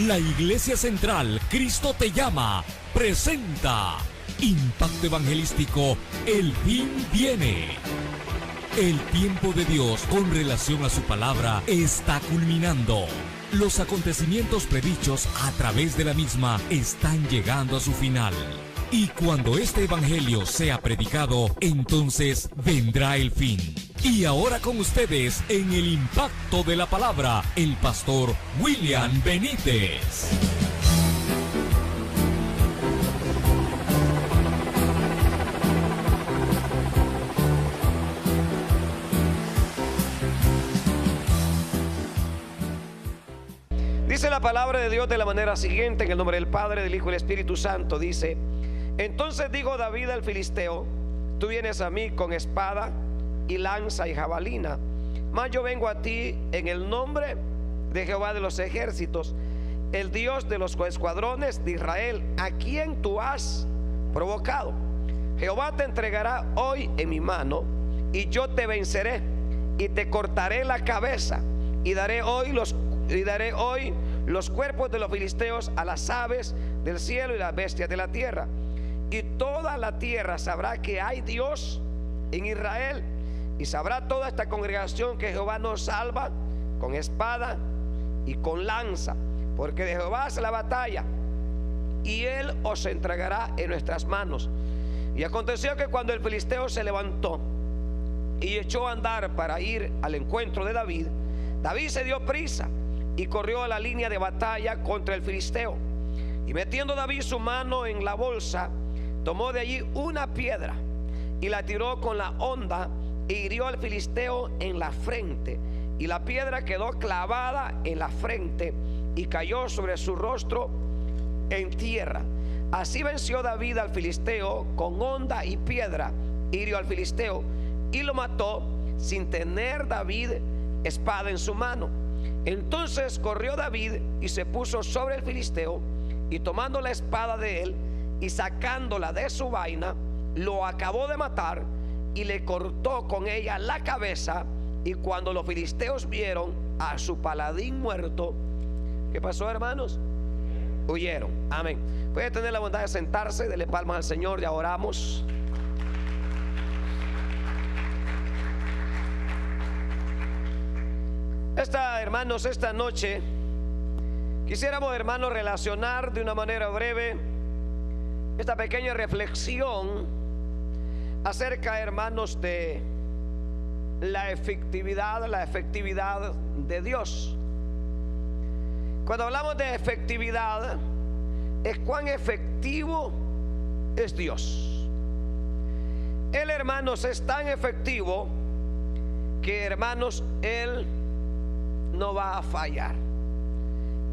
La Iglesia Central Cristo te llama presenta Impacto Evangelístico. El fin viene. El tiempo de Dios con relación a su palabra está culminando. Los acontecimientos predichos a través de la misma están llegando a su final. Y cuando este evangelio sea predicado, entonces vendrá el fin. Y ahora con ustedes, en el impacto de la palabra, el pastor William Benítez. Dice la palabra de Dios de la manera siguiente, en el nombre del Padre, del Hijo y del Espíritu Santo. Dice: entonces dijo David al filisteo: tú vienes a mí con espada y lanza y jabalina, mas yo vengo a ti en el nombre de Jehová de los ejércitos, el Dios de los escuadrones de Israel, a quien tú has provocado. Jehová te entregará hoy en mi mano, y yo te venceré y te cortaré la cabeza, y daré hoy los cuerpos de los filisteos a las aves del cielo y las bestias de la tierra. Y toda la tierra sabrá que hay Dios en Israel, y sabrá toda esta congregación que Jehová nos salva con espada y con lanza, porque de Jehová es la batalla, y él os entregará en nuestras manos. Y aconteció que cuando el filisteo se levantó y echó a andar para ir al encuentro de David, David se dio prisa y corrió a la línea de batalla contra el filisteo. Y metiendo David su mano en la bolsa, tomó de allí una piedra y la tiró con la honda, e hirió al filisteo en la frente, y la piedra quedó clavada en la frente y cayó sobre su rostro en tierra. Así venció David al filisteo con honda y piedra, hirió al filisteo y lo mató, sin tener David espada en su mano. Entonces corrió David y se puso sobre el filisteo, y tomando la espada de él y sacándola de su vaina, lo acabó de matar y le cortó con ella la cabeza. Y cuando los filisteos vieron a su paladín muerto, ¿qué pasó, hermanos? Huyeron. Amén. Puede tener la bondad de sentarse, dele palmas al Señor, ya oramos. Hermanos, esta noche quisiéramos, hermanos, relacionar de una manera breve esta pequeña reflexión acerca, hermanos, de la efectividad de Dios. Cuando hablamos de efectividad, es cuán efectivo es Dios. Él, hermanos, es tan efectivo que, hermanos, Él no va a fallar.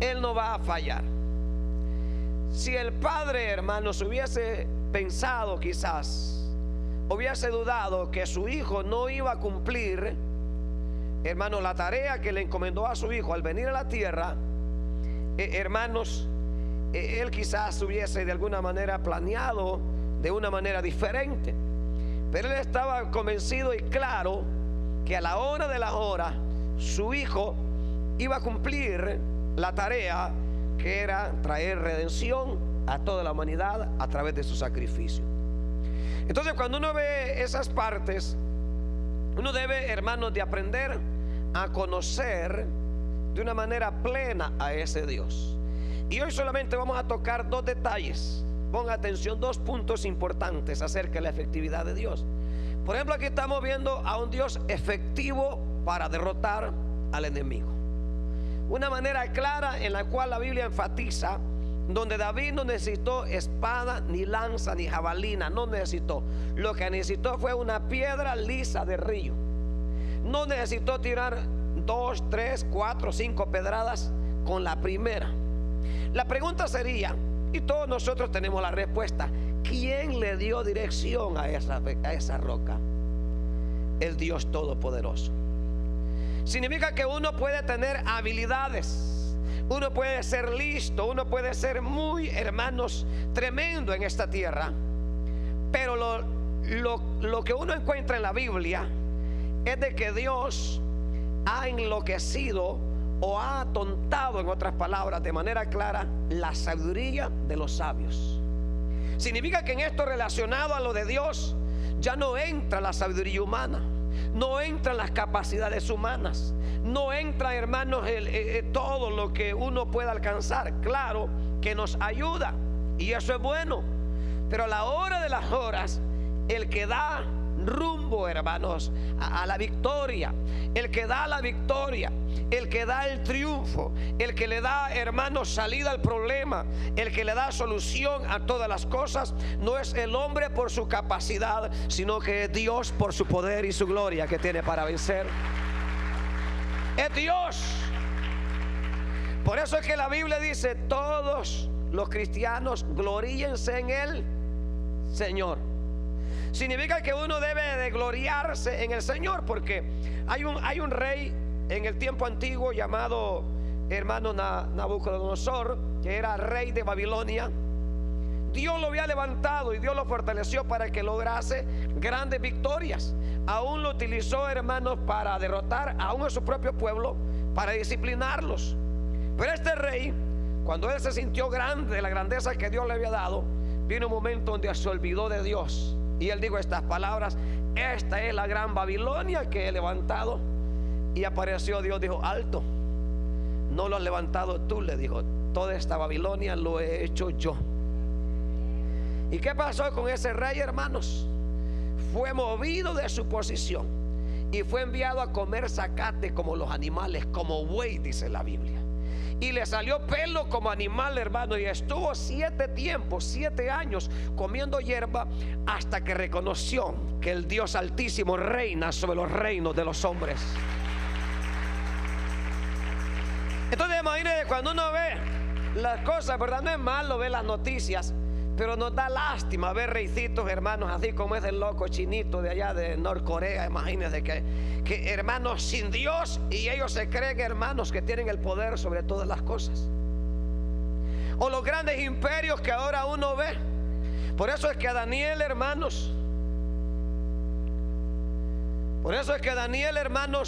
Él no va a fallar. Si el Padre, hermanos, hubiese pensado, quizás hubiese dudado que su hijo no iba a cumplir, hermanos, la tarea que le encomendó a su hijo al venir a la tierra, hermanos, él quizás hubiese de alguna manera planeado de una manera diferente. Pero él estaba convencido y claro que a la hora de la hora su hijo iba a cumplir la tarea que era traer redención a toda la humanidad a través de su sacrificio. Entonces, cuando uno ve esas partes, uno debe, hermanos, de aprender a conocer de una manera plena a ese Dios. Y hoy solamente vamos a tocar dos detalles. Ponga atención, dos puntos importantes acerca de la efectividad de Dios. Por ejemplo, aquí estamos viendo a un Dios efectivo para derrotar al enemigo. Una manera clara en la cual la Biblia enfatiza, donde David no necesitó espada, ni lanza, ni jabalina. No necesitó. Lo que necesitó fue una piedra lisa de río. No necesitó tirar 2, 3, 4, 5 pedradas con la primera. La pregunta sería, y todos nosotros tenemos la respuesta: ¿quién le dio dirección a esa roca? El Dios Todopoderoso. Significa que uno puede tener habilidades, uno puede ser listo, uno puede ser muy, hermanos, tremendo en esta tierra, pero lo que uno encuentra en la Biblia es de que Dios ha enloquecido o ha atontado, en otras palabras, de manera clara, la sabiduría de los sabios. Significa que en esto relacionado a lo de Dios ya no entra la sabiduría humana, no entran las capacidades humanas, no entra, hermanos, todo lo que uno pueda alcanzar. Claro que nos ayuda y eso es bueno, pero a la hora de las horas, el que da rumbo, hermanos, a la victoria, el que da la victoria, el que da el triunfo, el que le da, hermanos, salida al problema, el que le da solución a todas las cosas, no es el hombre por su capacidad, sino que es Dios por su poder y su gloria que tiene para vencer. Es Dios. Por eso es que la Biblia dice: todos los cristianos gloríense en el Señor. Significa que uno debe de gloriarse en el Señor, porque hay un rey en el tiempo antiguo llamado, hermano, Nabucodonosor, que era rey de Babilonia. Dios lo había levantado y Dios lo fortaleció para que lograse grandes victorias. Aún lo utilizó, hermanos, para derrotar aún a su propio pueblo, para disciplinarlos. Pero este rey, cuando él se sintió grande de la grandeza que Dios le había dado, vino un momento donde se olvidó de Dios. Y él dijo estas palabras: esta es la gran Babilonia que he levantado. Y apareció Dios, dijo: alto, no lo has levantado tú, le dijo, toda esta Babilonia lo he hecho yo. ¿Y qué pasó con ese rey, hermanos? Fue movido de su posición y fue enviado a comer zacate como los animales, como buey, dice la Biblia. Y le salió pelo como animal, hermano, y estuvo 7 años comiendo hierba, hasta que reconoció que el Dios Altísimo reina sobre los reinos de los hombres. Entonces imagínense, cuando uno ve las cosas, ¿verdad? No es malo ver las noticias, pero nos da lástima ver reycitos, hermanos, así como es el loco chinito de allá de Norcorea. Imagínense que hermanos sin Dios, y ellos se creen, hermanos, que tienen el poder sobre todas las cosas. O los grandes imperios que ahora uno ve. Por eso es que a Daniel, hermanos,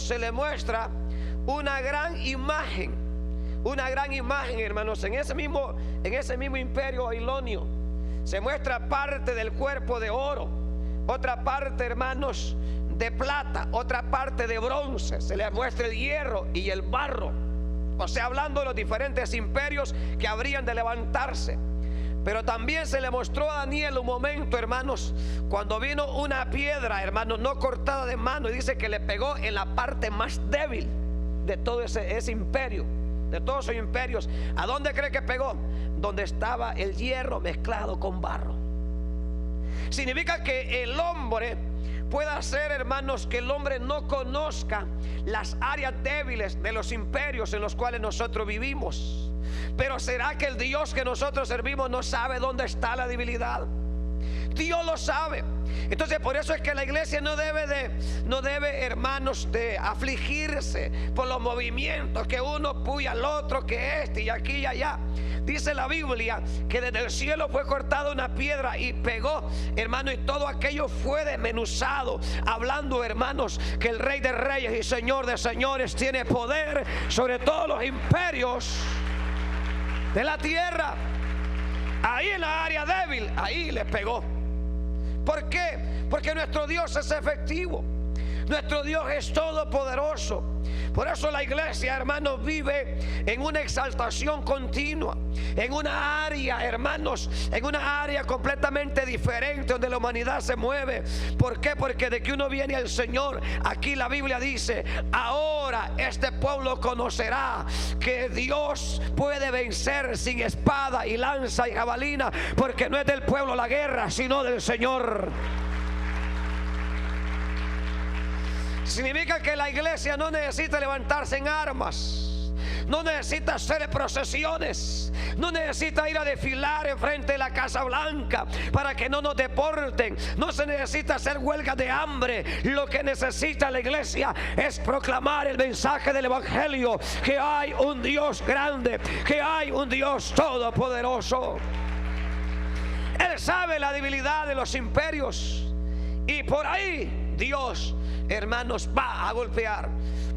se le muestra una gran imagen, hermanos, en ese mismo imperio babilonio. Se muestra parte del cuerpo de oro, otra parte, hermanos, de plata, otra parte de bronce. Se le muestra el hierro y el barro. O sea, hablando de los diferentes imperios que habrían de levantarse. Pero también se le mostró a Daniel un momento, hermanos, cuando vino una piedra, hermanos, no cortada de mano, y dice que le pegó en la parte más débil de todo ese imperio, de todos esos imperios. ¿A dónde cree que pegó? Donde estaba el hierro mezclado con barro. Significa que el hombre puede hacer, hermanos, que el hombre no conozca las áreas débiles de los imperios en los cuales nosotros vivimos. Pero ¿será que el Dios que nosotros servimos no sabe dónde está la debilidad? Dios lo sabe. Entonces por eso es que la iglesia no debe, hermanos, de afligirse por los movimientos que uno puya al otro, que este y aquí y allá. Dice la Biblia que desde el cielo fue cortada una piedra y pegó, hermano, y todo aquello fue desmenuzado. Hablando, hermanos, que el Rey de Reyes y Señor de Señores tiene poder sobre todos los imperios de la tierra. Ahí en la área débil, ahí le pegó. ¿Por qué? Porque nuestro Dios es efectivo. Nuestro Dios es todopoderoso. Por eso la iglesia, hermanos, vive en una exaltación continua, en una área, hermanos, en una área completamente diferente donde la humanidad se mueve. ¿Por qué? Porque de que uno viene al Señor, aquí la Biblia dice: ahora este pueblo conocerá que Dios puede vencer sin espada y lanza y jabalina, porque no es del pueblo la guerra, sino del Señor. Significa que la iglesia no necesita levantarse en armas. No necesita hacer procesiones. No necesita ir a desfilar enfrente de la Casa Blanca para que no nos deporten. No se necesita hacer huelga de hambre. Lo que necesita la iglesia es proclamar el mensaje del Evangelio, que hay un Dios grande, que hay un Dios todopoderoso. Él sabe la debilidad de los imperios, y por ahí Dios, hermanos, va a golpear.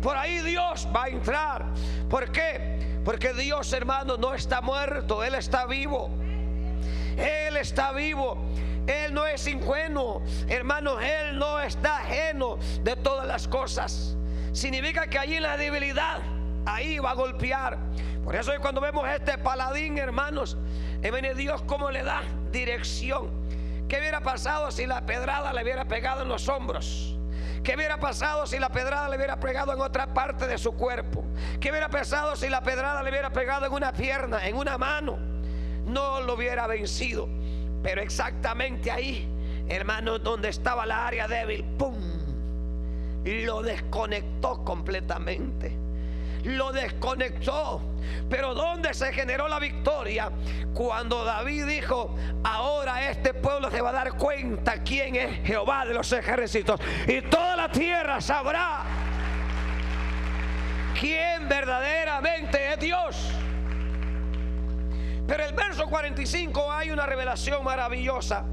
Por ahí Dios va a entrar. ¿Por qué? Porque Dios, hermanos, no está muerto. Él está vivo. Él está vivo. Él no es ingenuo, hermanos. Él no está ajeno de todas las cosas. Significa que allí en la debilidad, ahí va a golpear. Por eso cuando vemos este paladín, hermanos, viene Dios como le da dirección. ¿Qué hubiera pasado si la pedrada le hubiera pegado en los hombros? ¿Qué hubiera pasado si la pedrada le hubiera pegado en otra parte de su cuerpo? ¿Qué hubiera pasado si la pedrada le hubiera pegado en una pierna, en una mano? No lo hubiera vencido. Pero exactamente ahí, hermano, donde estaba la área débil, ¡pum!, lo desconectó completamente. Lo desconectó. Pero ¿dónde se generó la victoria? Cuando David dijo: ahora este pueblo se va a dar cuenta quién es Jehová de los ejércitos, y toda la tierra sabrá quién verdaderamente es Dios. Pero el verso 45 hay una revelación maravillosa,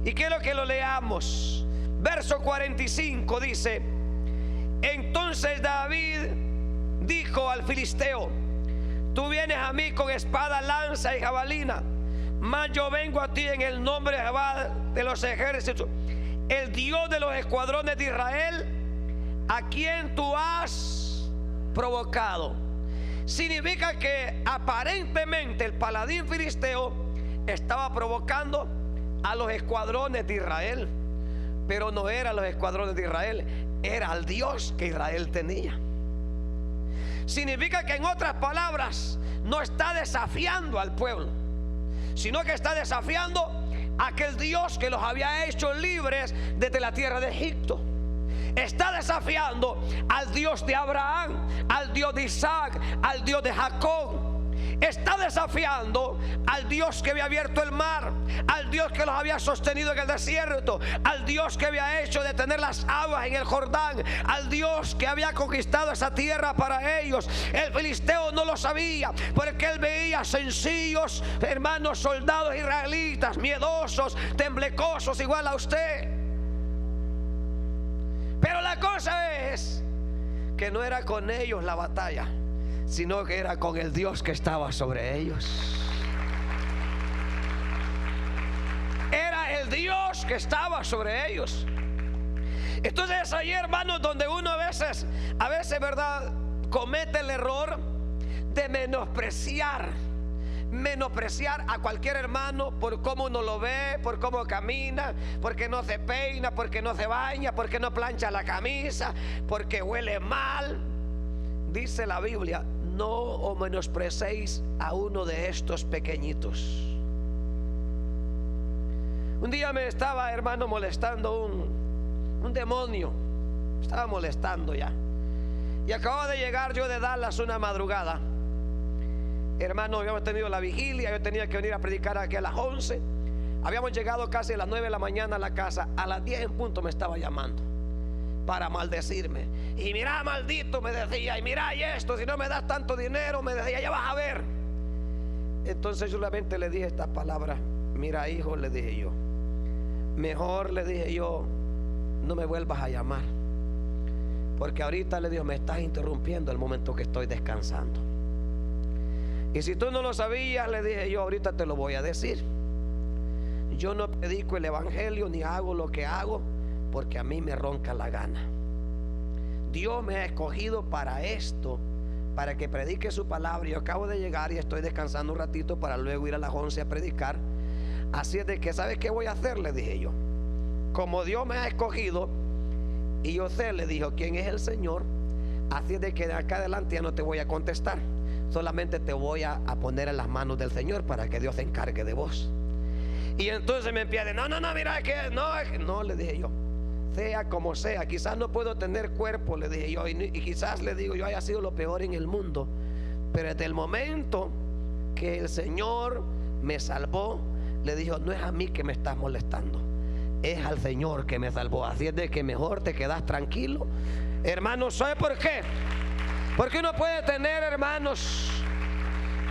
y quiero que lo leamos. Verso 45 dice: entonces David dijo al filisteo: tú vienes a mí con espada, lanza y jabalina, mas yo vengo a ti en el nombre de Jehová de los ejércitos, el Dios de los escuadrones de Israel, a quien tú has provocado. Significa que aparentemente el paladín filisteo estaba provocando a los escuadrones de Israel, pero no eran los escuadrones de Israel, era el Dios que Israel tenía. Significa que, en otras palabras, no está desafiando al pueblo, sino que está desafiando a aquel Dios que los había hecho libres desde la tierra de Egipto. Está desafiando al Dios de Abraham, al Dios de Isaac, al Dios de Jacob. Está desafiando al Dios que había abierto el mar, al Dios que los había sostenido en el desierto, al Dios que había hecho detener las aguas en el Jordán, al Dios que había conquistado esa tierra para ellos. El filisteo no lo sabía, porque él veía sencillos, hermanos, soldados israelitas, miedosos, temblecosos, igual a usted. Pero la cosa es que no era con ellos la batalla, sino que era con el Dios que estaba sobre ellos. Era el Dios que estaba sobre ellos. Entonces ahí, hermanos, donde uno a veces, ¿verdad?, comete el error de menospreciar a cualquier hermano por cómo uno lo ve, por cómo camina, porque no se peina, porque no se baña, porque no plancha la camisa, porque huele mal. Dice la Biblia: no os menosprecéis a uno de estos pequeñitos. Un día me estaba, hermano, molestando un demonio. Estaba molestando ya. Y acababa de llegar yo de Dallas una madrugada. Hermano, habíamos tenido la vigilia. Yo tenía que venir a predicar aquí a las 11. Habíamos llegado casi a las 9 de la mañana a la casa. A las 10 en punto me estaba llamando para maldecirme. Y mira, maldito, me decía, y mira, y esto, si no me das tanto dinero, me decía, ya vas a ver. Entonces yo solamente le dije estas palabras: mira, hijo, le dije yo, mejor, le dije yo, no me vuelvas a llamar, porque ahorita, le digo, me estás interrumpiendo el momento que estoy descansando. Y si tú no lo sabías, le dije yo, ahorita te lo voy a decir. Yo no predico el evangelio ni hago lo que hago porque a mí me ronca la gana. Dios me ha escogido para esto, para que predique su palabra. Yo acabo de llegar y estoy descansando un ratito para luego ir a las 11 a predicar. Así es de que, ¿sabes qué voy a hacer?, le dije yo. Como Dios me ha escogido y yo sé, le dijo, quién es el Señor, así es de que de acá adelante ya no te voy a contestar. Solamente te voy a poner en las manos del Señor para que Dios se encargue de vos. Y entonces me empieza: no, mira, que no, le dije yo, sea como sea, quizás no puedo tener cuerpo, le dije yo, y quizás, le digo yo, haya sido lo peor en el mundo, Pero desde el momento que el Señor me salvó, le dijo: no es a mí que me estás molestando, es al Señor que me salvó. Así es de que mejor te quedas tranquilo. Hermanos, ¿sabe por qué? Porque uno puede tener, hermanos,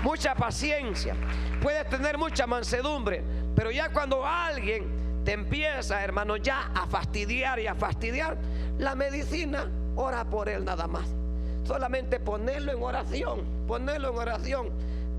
mucha paciencia, puede tener mucha mansedumbre, pero ya cuando alguien te empieza, hermano, ya a fastidiar y a fastidiar, la medicina, ora por él nada más. Solamente ponerlo en oración, ponerlo en oración.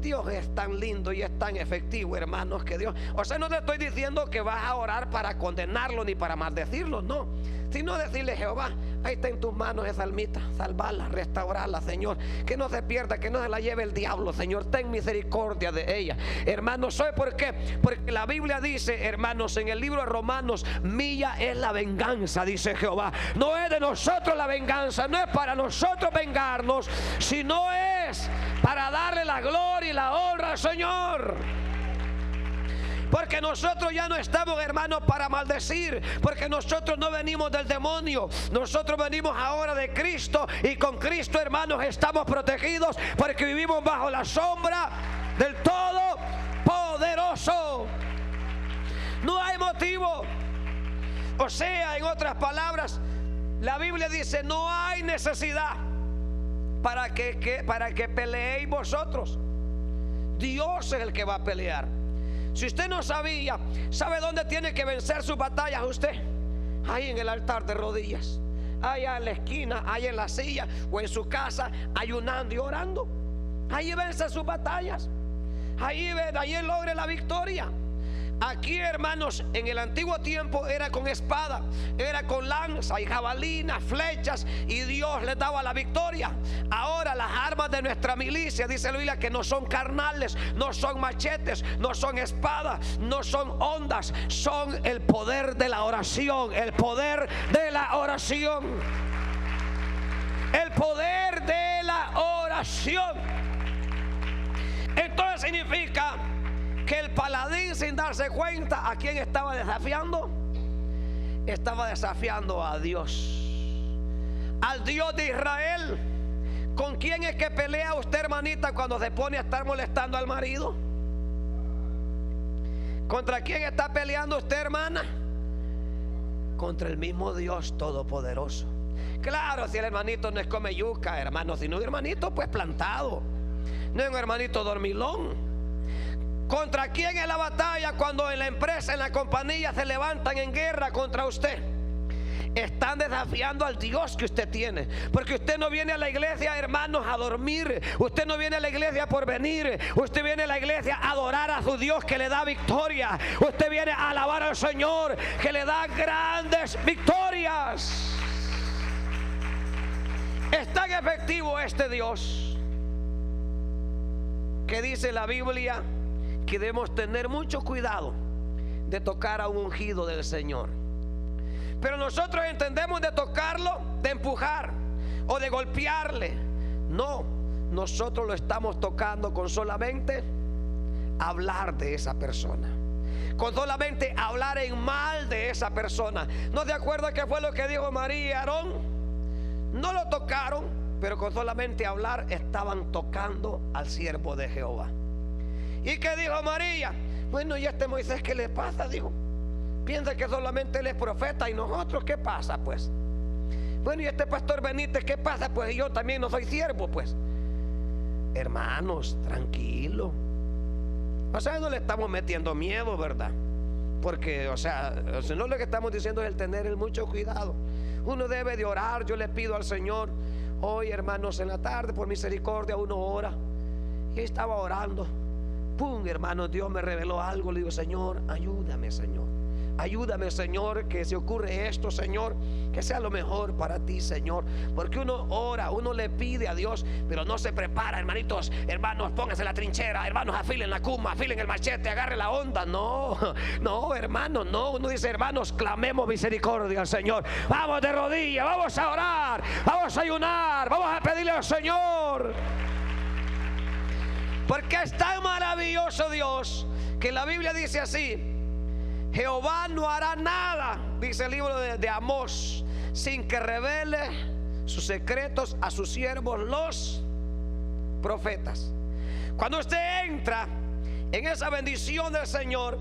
Dios es tan lindo y es tan efectivo, hermanos, que Dios... O sea, no te estoy diciendo que vas a orar para condenarlo ni para maldecirlo, no. Sino decirle: Jehová, ahí está en tus manos esa almita, salvarla, restaurarla, Señor, que no se pierda, que no se la lleve el diablo, Señor, ten misericordia de ella. Hermanos, ¿sabe por qué? Porque la Biblia dice, hermanos, en el libro de Romanos: mía es la venganza, dice Jehová. No es de nosotros la venganza, no es para nosotros vengarnos, sino es para darle la gloria y la honra al Señor. Porque nosotros ya no estamos, hermanos, para maldecir, porque nosotros no venimos del demonio, nosotros venimos ahora de Cristo, y con Cristo, hermanos, estamos protegidos, porque vivimos bajo la sombra del Todopoderoso. No hay motivo. O sea, en otras palabras, la Biblia dice: no hay necesidad para que peleéis vosotros. Dios es el que va a pelear. Si usted no sabía, ¿sabe dónde tiene que vencer sus batallas usted? Ahí en el altar de rodillas, allá en la esquina, ahí en la silla o en su casa, ayunando y orando. Ahí vence sus batallas. Ahí logre la victoria. Aquí, hermanos, en el antiguo tiempo era con espada, era con lanza y jabalina, flechas, y Dios les daba la victoria. Ahora las armas de nuestra milicia, dice la Biblia, que no son carnales, no son machetes, no son espadas, no son ondas, son el poder de la oración, el poder de la oración, el poder de la oración. Entonces significa que el paladín, sin darse cuenta, ¿a quién estaba desafiando? Estaba desafiando a Dios, al Dios de Israel. ¿Con quién es que pelea usted, hermanita, cuando se pone a estar molestando al marido? ¿Contra quién está peleando usted, hermana? Contra el mismo Dios Todopoderoso. Claro, si el hermanito no es come yuca, hermano, sino un hermanito pues plantado, no es un hermanito dormilón. ¿Contra quién es la batalla cuando en la empresa, en la compañía se levantan en guerra contra usted? Están desafiando al Dios que usted tiene. Porque usted no viene a la iglesia, hermanos, a dormir. Usted no viene a la iglesia por venir. Usted viene a la iglesia a adorar a su Dios que le da victoria. Usted viene a alabar al Señor que le da grandes victorias. Es tan efectivo este Dios que dice la Biblia que debemos tener mucho cuidado de tocar a un ungido del Señor. Pero nosotros entendemos de tocarlo, de empujar o de golpearle. No, nosotros lo estamos tocando con solamente hablar de esa persona, con solamente hablar en mal de esa persona. ¿No se acuerda qué fue lo que dijo María y Aarón? No lo tocaron, pero con solamente hablar estaban tocando al siervo de Jehová. ¿Y qué dijo María? Bueno, ¿y este Moisés qué le pasa? Dijo, piensa que solamente él es profeta, y nosotros, ¿qué pasa pues? Bueno, ¿y este pastor Benítez qué pasa? Pues yo también no soy siervo pues. Hermanos, tranquilo. O sea, no le estamos metiendo miedo, ¿verdad? Porque, o sea, no, lo que estamos diciendo es el tener el mucho cuidado. Uno debe de orar. Yo le pido al Señor hoy, hermanos, en la tarde, por misericordia, uno ora. Y estaba orando. Pum, hermano, Dios me reveló algo. Le digo, Señor, ayúdame, Señor. Ayúdame, Señor, que si ocurre esto, Señor, que sea lo mejor para ti, Señor. Porque uno ora, uno le pide a Dios, pero no se prepara, hermanitos. Hermanos, pónganse la trinchera. Hermanos, afilen la cuma, afilen el machete, agarre la onda. No, no, hermano, no. Uno dice, hermanos, clamemos misericordia al Señor. Vamos de rodillas, vamos a orar, vamos a ayunar, vamos a pedirle al Señor. Porque es tan maravilloso Dios que la Biblia dice así: Jehová no hará nada, dice el libro de Amós, sin que revele sus secretos a sus siervos los profetas. Cuando usted entra en esa bendición del Señor,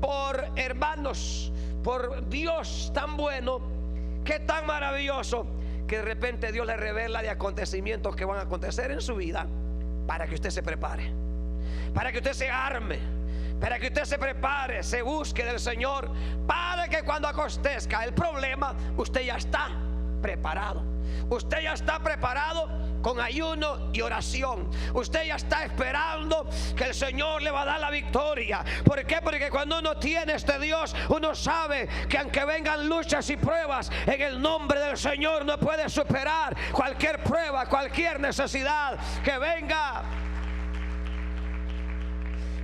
por hermanos, por Dios tan bueno, que tan maravilloso, que de repente Dios le revela de acontecimientos que van a acontecer en su vida, para que usted se prepare, para que usted se arme, para que usted se prepare, se busque del Señor, para que cuando acontezca el problema, usted ya está preparado. Usted ya está preparado con ayuno y oración. Usted ya está esperando que el Señor le va a dar la victoria. ¿Por qué? Porque cuando uno tiene este Dios, uno sabe que aunque vengan luchas y pruebas, en el nombre del Señor no puede superar cualquier prueba, cualquier necesidad que venga.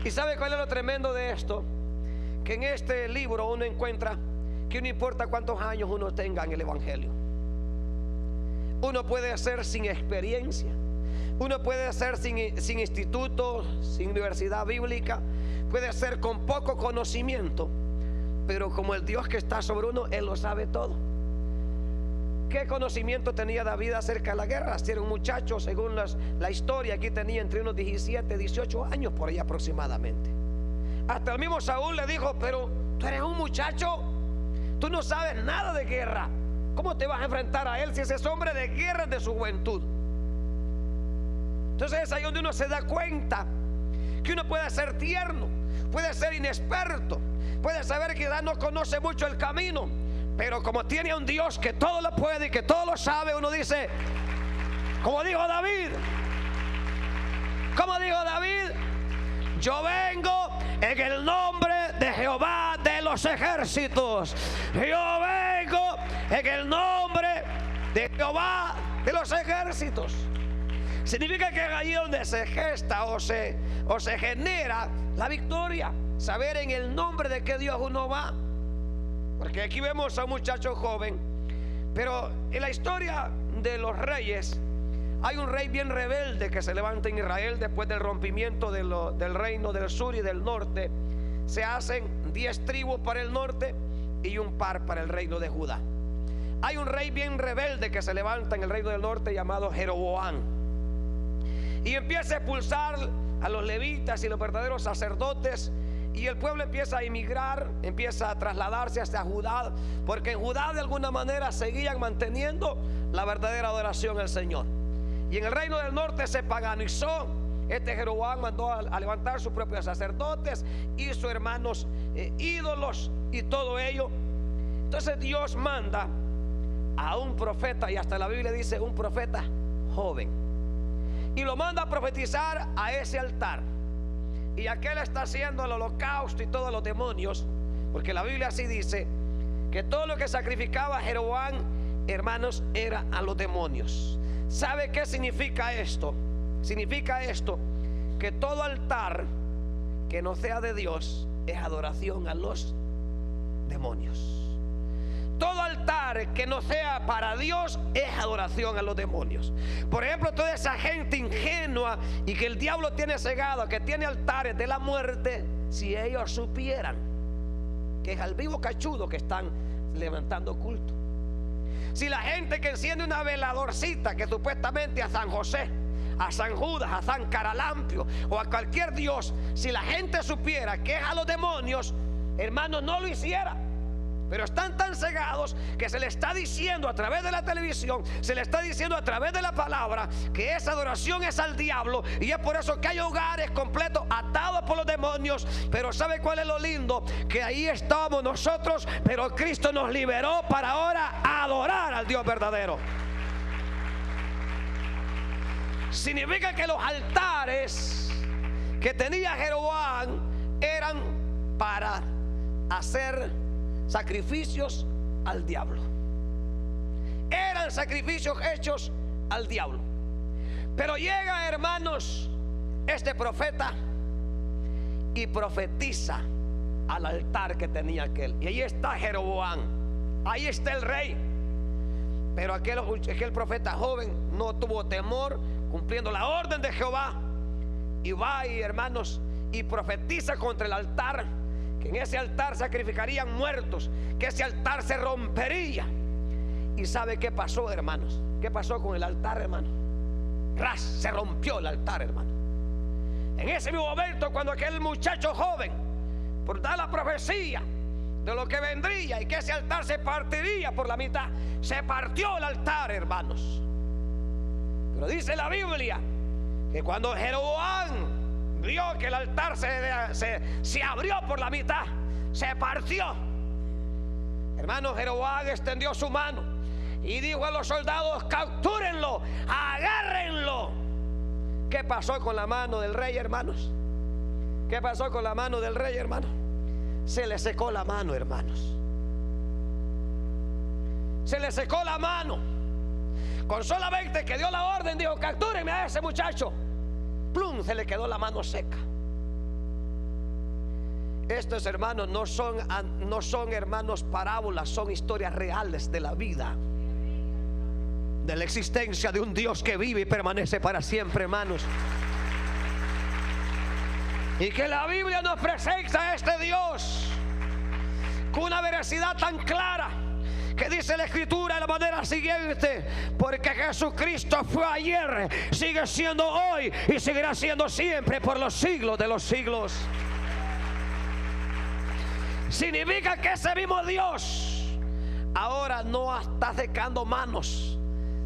¿Y sabe cuál es lo tremendo de esto? Que en este libro uno encuentra que no importa cuántos años uno tenga en el Evangelio, uno puede ser sin experiencia, uno puede ser sin instituto, sin universidad bíblica, puede ser con poco conocimiento, pero como el Dios que está sobre uno, Él lo sabe todo. ¿Qué conocimiento tenía David acerca de la guerra? Si era un muchacho, según la historia, aquí tenía entre unos 17, 18 años por ahí aproximadamente. Hasta el mismo Saúl le dijo: pero tú eres un muchacho, tú no sabes nada de guerra, ¿cómo te vas a enfrentar a él si ese es hombre de guerra de su juventud? Entonces es ahí donde uno se da cuenta que uno puede ser tierno, puede ser inexperto, puede saber que ya no conoce mucho el camino, pero como tiene a un Dios que todo lo puede y que todo lo sabe, uno dice, como dijo David, yo vengo en el nombre de Jehová de los ejércitos. Yo vengo en el nombre de Jehová de los ejércitos. Significa que es ahí donde se gesta o se genera la victoria. Saber en el nombre de qué Dios uno va. Porque aquí vemos a un muchacho joven, pero en la historia de los reyes hay un rey bien rebelde que se levanta en Israel después del rompimiento del reino del sur y del norte. Se hacen 10 tribus para el norte y un par para el reino de Judá. Hay un rey bien rebelde que se levanta en el reino del norte llamado Jeroboam, y empieza a expulsar a los levitas y los verdaderos sacerdotes, y el pueblo empieza a emigrar, empieza a trasladarse hacia Judá, porque en Judá de alguna manera seguían manteniendo la verdadera adoración al Señor. Y en el reino del norte se paganizó. Jeroboam mandó a levantar sus propios sacerdotes, hizo hermanos ídolos y todo ello. Entonces Dios manda a un profeta, y hasta la Biblia dice un profeta joven, y lo manda a profetizar a ese altar. Y aquel está haciendo el holocausto y todos los demonios, porque la Biblia así dice que todo lo que sacrificaba Jeroboam, hermanos, era a los demonios. ¿Sabe qué significa esto? Significa esto que todo altar que no sea de Dios es adoración a los demonios. Todo altar que no sea para Dios es adoración a los demonios. Por ejemplo, toda esa gente ingenua y que el diablo tiene cegado, que tiene altares de la muerte, si ellos supieran que es al vivo cachudo que están levantando culto. Si la gente que enciende una veladorcita que supuestamente a San José, a San Judas, a San Caralampio o a cualquier dios, si la gente supiera que es a los demonios, hermanos, no lo hiciera. Pero están tan cegados que se le está diciendo a través de la televisión, se le está diciendo a través de la palabra que esa adoración es al diablo. Y es por eso que hay hogares completos atados por los demonios. Pero ¿sabe cuál es lo lindo? Que ahí estábamos nosotros, pero Cristo nos liberó para ahora adorar al Dios verdadero. Significa que los altares que tenía Jeroboam eran para hacer sacrificios al diablo. Eran sacrificios hechos al diablo. Pero llega, hermanos, este profeta y profetiza al altar que tenía aquel. Y ahí está Jeroboam, ahí está el rey. Pero aquel profeta joven no tuvo temor, cumpliendo la orden de Jehová, y va y, hermanos, y profetiza contra el altar, que en ese altar sacrificarían muertos, que ese altar se rompería. ¿Y sabe qué pasó, hermanos? ¿Qué pasó con el altar, hermanos? ras, se rompió el altar, hermano. En ese mismo momento, cuando aquel muchacho joven, por dar la profecía de lo que vendría y que ese altar se partiría por la mitad, se partió el altar, hermanos. Pero dice la Biblia que cuando Jeroboam vio que el altar se abrió por la mitad, se partió, hermano, Jeroboam extendió su mano y dijo a los soldados: captúrenlo, agárrenlo. ¿Qué pasó con la mano del rey, hermanos? ¿Qué pasó con la mano del rey, hermanos? Se le secó la mano, hermanos. Se le secó la mano. Con solamente que dio la orden, dijo: captúrenme a ese muchacho. Plum, se le quedó la mano seca. Estos, hermanos, no son hermanos parábolas, son historias reales de la vida, de la existencia de un Dios que vive y permanece para siempre, hermanos. Y que la Biblia nos presenta a este Dios con una veracidad tan clara, que dice la Escritura de la manera siguiente: porque Jesucristo fue ayer, sigue siendo hoy y seguirá siendo siempre por los siglos de los siglos. Significa que ese mismo Dios ahora no está secando manos,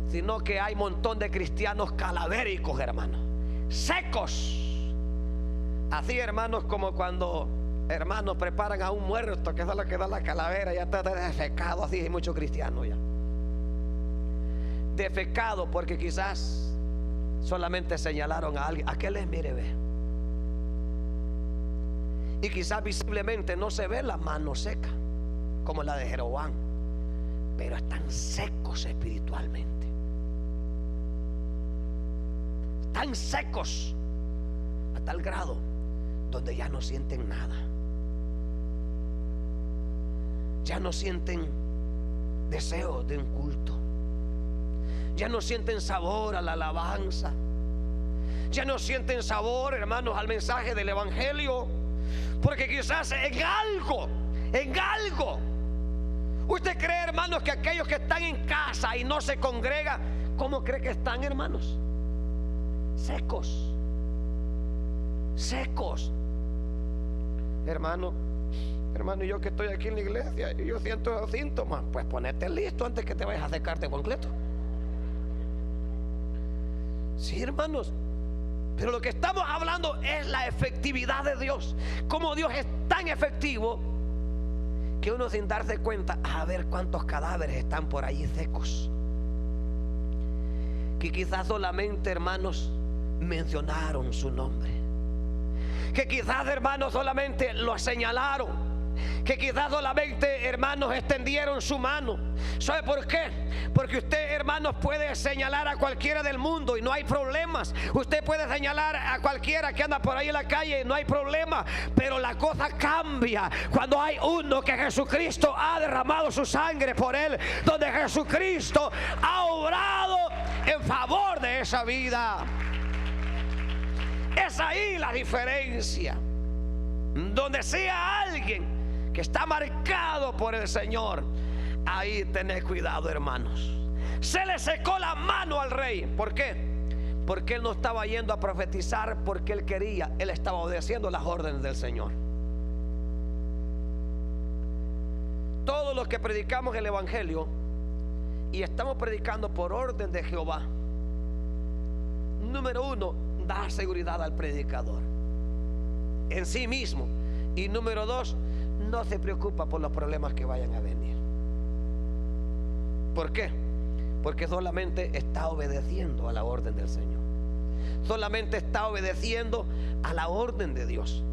sino que hay un montón de cristianos calavéricos, hermanos, secos. Así, hermanos, como cuando, hermanos, preparan a un muerto, que es lo que da la calavera, ya está defecado. Así hay muchos cristianos ya defecado, porque quizás solamente señalaron a alguien: ¿a qué les mire, ve? Y quizás visiblemente no se ve la mano seca como la de Jeroboam, pero están secos espiritualmente. Están secos a tal grado donde ya no sienten nada. Ya no sienten deseo de un culto. Ya no sienten sabor a la alabanza. Ya no sienten sabor, hermanos, al mensaje del evangelio. Porque quizás en algo usted cree, hermanos, que aquellos que están en casa y no se congregan, ¿cómo cree que están, hermanos? Secos. Hermano, yo que estoy aquí en la iglesia y yo siento esos síntomas, pues ponete listo antes que te vayas a secarte completo. Sí, hermanos. Pero lo que estamos hablando es la efectividad de Dios. Cómo Dios es tan efectivo que uno, sin darse cuenta, a ver cuántos cadáveres están por ahí secos, que quizás solamente, hermanos, mencionaron su nombre, que quizás, hermanos, solamente lo señalaron, que quizás solamente, hermanos, extendieron su mano. ¿Sabe por qué? Porque usted, hermanos, puede señalar a cualquiera del mundo y no hay problemas. Usted puede señalar a cualquiera que anda por ahí en la calle y no hay problema. Pero la cosa cambia cuando hay uno que Jesucristo ha derramado su sangre por él, donde Jesucristo ha obrado en favor de esa vida. Es ahí la diferencia. Donde sea alguien que está marcado por el Señor, ahí tened cuidado, hermanos. Se le secó la mano al rey. ¿Por qué? Porque él no estaba yendo a profetizar porque él quería. Él estaba obedeciendo las órdenes del Señor. Todos los que predicamos el evangelio y estamos predicando por orden de Jehová, número uno, da seguridad al predicador en sí mismo. Y número dos, no se preocupa por los problemas que vayan a venir. ¿Por qué? Porque solamente está obedeciendo a la orden del Señor. Solamente está obedeciendo a la orden de Dios.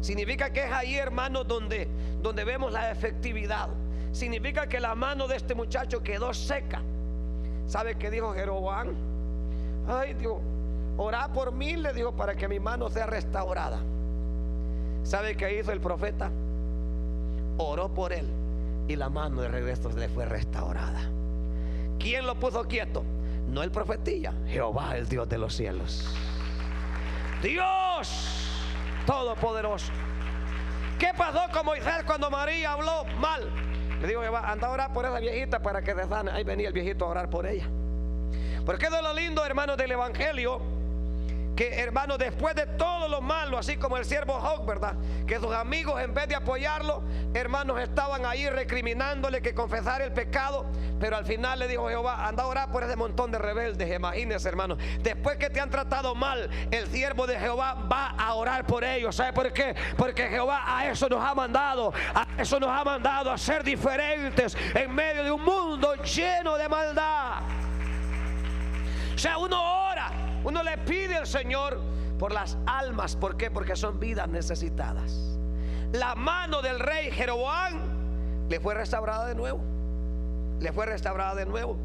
Significa que es ahí, hermanos, donde vemos la efectividad. Significa que la mano de este muchacho quedó seca. ¿Sabe qué dijo Jeroboam? Ay, Dios, orá por mí, le dijo, para que mi mano sea restaurada. ¿Sabe qué hizo el profeta? Oró por él y la mano de regreso le fue restaurada. ¿Quién lo puso quieto? No el profetilla, Jehová, el Dios de los cielos. Dios todopoderoso. ¿Qué pasó con Moisés cuando María habló mal? Le digo, anda a orar por esa viejita para que se sane. Ahí venía el viejito a orar por ella. Porque es de lo lindo, hermanos, del evangelio, que, hermanos, después de todo lo malo, así como el siervo Job, ¿verdad?, que sus amigos, en vez de apoyarlo, hermanos, estaban ahí recriminándole que confesara el pecado. Pero al final le dijo Jehová: anda a orar por ese montón de rebeldes. Imagínense, hermanos, después que te han tratado mal, el siervo de Jehová va a orar por ellos. ¿Sabe por qué? Porque Jehová a eso nos ha mandado. A eso nos ha mandado, a ser diferentes en medio de un mundo lleno de maldad. O sea, uno ora, uno le pide al Señor por las almas. ¿Por qué? Porque son vidas necesitadas. La mano del rey Jeroboam le fue restaurada de nuevo. Le fue restaurada de nuevo.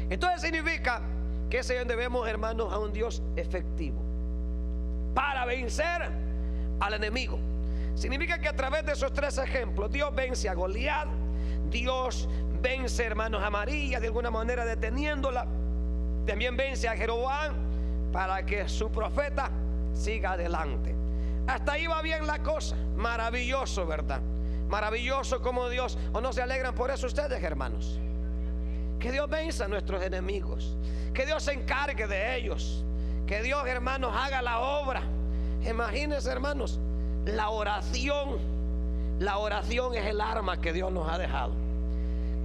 Entonces significa que ese debemos, hermanos, a un Dios efectivo para vencer al enemigo. Significa que a través de esos tres ejemplos, Dios vence a Goliat, Dios vence, hermanos, a María, de alguna manera deteniéndola. También vence a Jeroboam para que su profeta siga adelante. Hasta ahí va bien la cosa. Maravilloso, ¿verdad? Maravilloso como Dios. ¿O no se alegran por eso ustedes, hermanos? Que Dios venza a nuestros enemigos, que Dios se encargue de ellos, que Dios, hermanos, haga la obra. Imagínense, hermanos, la oración es el arma que Dios nos ha dejado.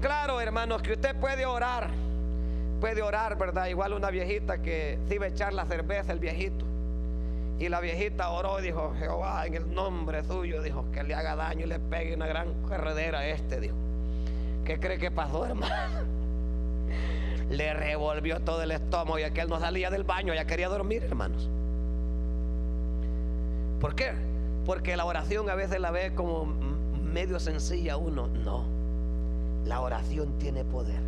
Claro, hermanos, que usted puede orar, ¿verdad? Igual una viejita que se iba a echar la cerveza, el viejito, y la viejita oró y dijo: Jehová, en el nombre suyo, dijo, que le haga daño y le pegue una gran carredera a este, dijo. ¿Qué cree que pasó, hermano? Le revolvió todo el estómago y aquel no salía del baño, ya quería dormir, hermanos. ¿Por qué? Porque la oración a veces la ve como medio sencilla uno. No, la oración tiene poder.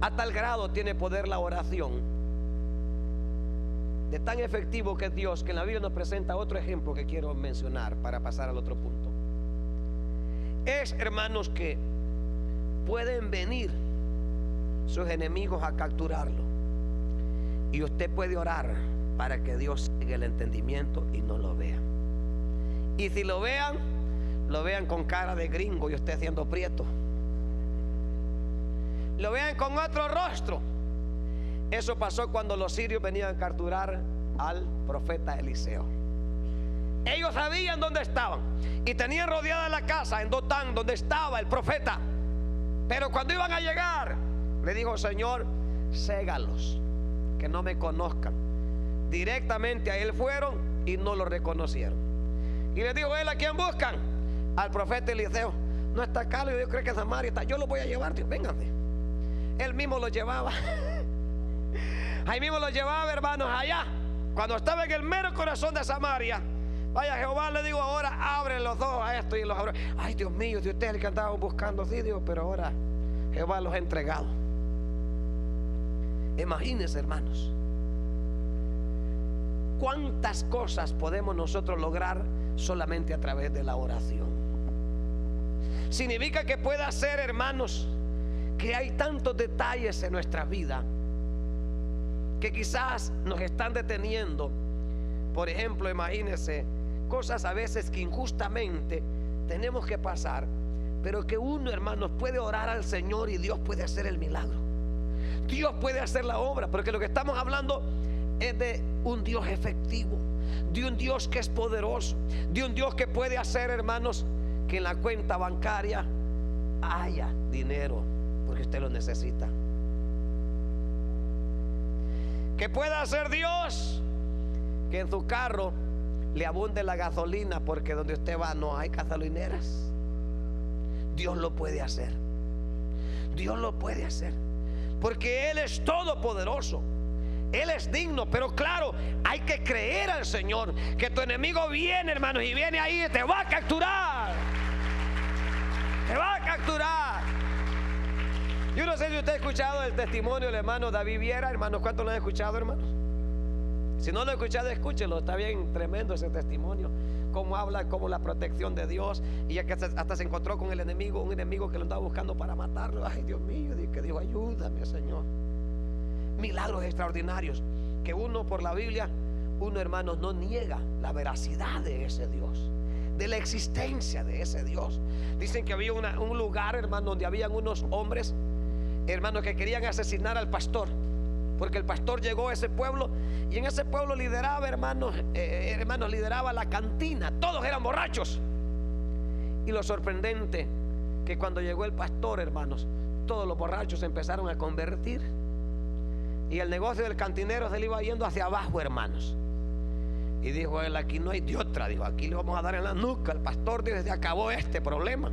A tal grado tiene poder la oración, de tan efectivo que es Dios, que en la Biblia nos presenta otro ejemplo que quiero mencionar para pasar al otro punto. Es, hermanos, que pueden venir sus enemigos a capturarlo, y usted puede orar para que Dios siga el entendimiento y no lo vean. Y si lo vean con cara de gringo y usted siendo prieto, lo vean con otro rostro. Eso pasó cuando los sirios venían a capturar al profeta Eliseo. Ellos sabían dónde estaban y tenían rodeada la casa en Dotán, donde estaba el profeta. Pero cuando iban a llegar, le dijo: Señor, ségalos, que no me conozcan. Directamente a él fueron y no lo reconocieron. Y le dijo él: ¿a quién buscan? Al profeta Eliseo. No está acá, yo creo que Samaria está. Yo lo voy a llevar, Dios, vénganme. Él mismo lo llevaba. Ahí mismo lo llevaba, hermanos, allá. Cuando estaba en el mero corazón de Samaria, vaya, Jehová le digo: ahora abre los ojos a esto, y los abre. Ay, Dios mío, si ustedes el que andaban buscando, sí, Dios, pero ahora Jehová los ha entregado. Imagínense, hermanos, cuántas cosas podemos nosotros lograr solamente a través de la oración. Significa que puede ser, hermanos, que hay tantos detalles en nuestra vida que quizás nos están deteniendo. Por ejemplo, imagínense cosas a veces que injustamente tenemos que pasar, pero que uno, hermanos, puede orar al Señor y Dios puede hacer el milagro. Dios puede hacer la obra, porque lo que estamos hablando es de un Dios efectivo, de un Dios que es poderoso, de un Dios que puede hacer, hermanos, que en la cuenta bancaria haya dinero porque usted lo necesita. Que pueda hacer Dios que en su carro le abunde la gasolina, porque donde usted va no hay gasolineras. Dios lo puede hacer. Dios lo puede hacer, porque Él es todopoderoso. Él es digno. Pero claro, hay que creer al Señor, que tu enemigo viene, hermanos, y viene ahí y te va a capturar. Te va a capturar. Yo no sé si usted ha escuchado el testimonio del hermano David Viera. Hermanos, ¿cuántos lo han escuchado, hermanos? Si no lo ha escuchado, escúchelo. Está bien tremendo ese testimonio. Cómo habla, como la protección de Dios. Y ya que hasta se encontró con el enemigo, un enemigo que lo andaba buscando para matarlo. Ay, Dios mío, que Dios, ayúdame, Señor. Milagros extraordinarios que uno, por la Biblia, uno, hermanos, no niega la veracidad de ese Dios, de la existencia de ese Dios. Dicen que había un lugar, hermano, donde habían unos hombres, hermanos, que querían asesinar al pastor. porque el pastor llegó a ese pueblo y en ese pueblo lideraba, hermanos, lideraba la cantina. Todos eran borrachos. Y lo sorprendente que cuando llegó el pastor, hermanos, todos los borrachos se empezaron a convertir y el negocio del cantinero se le iba yendo hacia abajo, hermanos. Y dijo él: aquí no hay de otra, dijo, aquí le vamos a dar en la nuca al pastor, dijo, se acabó este problema.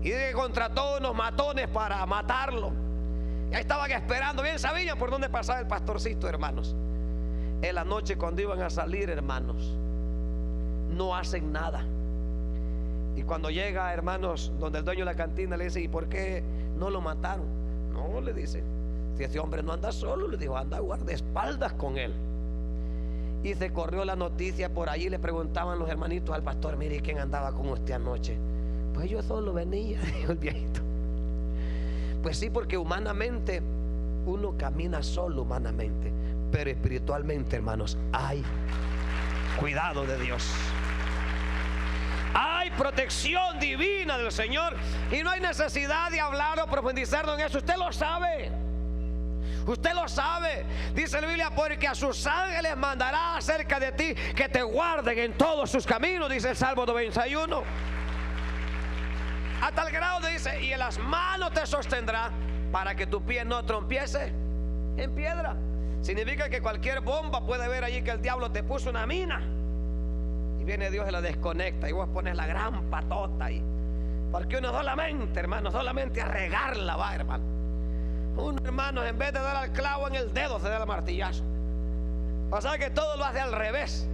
Y dice que contrató unos matones para matarlo. Ya estaban esperando, bien sabían por dónde pasaba el pastorcito, hermanos. En la noche cuando iban a salir, hermanos, no hacen nada. Y cuando llega, hermanos, donde el dueño de la cantina, le dice: ¿y por qué no lo mataron? No, le dice, si ese hombre no anda solo, le dijo, anda guardaespaldas con él. Y se corrió la noticia por allí. Le preguntaban los hermanitos al pastor: mire, ¿quién andaba con usted anoche? Pues yo solo venía, dijo el viejito. Pues sí, porque humanamente uno camina solo humanamente, pero espiritualmente, hermanos, hay cuidado de Dios. Hay protección divina del Señor y no hay necesidad de hablar o profundizar en eso. Usted lo sabe. Usted lo sabe. Dice la Biblia: porque a sus ángeles mandará acerca de ti que te guarden en todos sus caminos, dice el Salmo 91. A tal grado dice: y en las manos te sostendrá para que tu pie no trompiece en piedra. Significa que cualquier bomba puede ver allí que el diablo te puso una mina y viene Dios y la desconecta, y vos pones la gran patota ahí. Porque uno solamente, hermano, solamente a regarla va, hermano. Uno, hermano, en vez de dar al clavo en el dedo, se da el martillazo. O sea que todo lo hace al revés.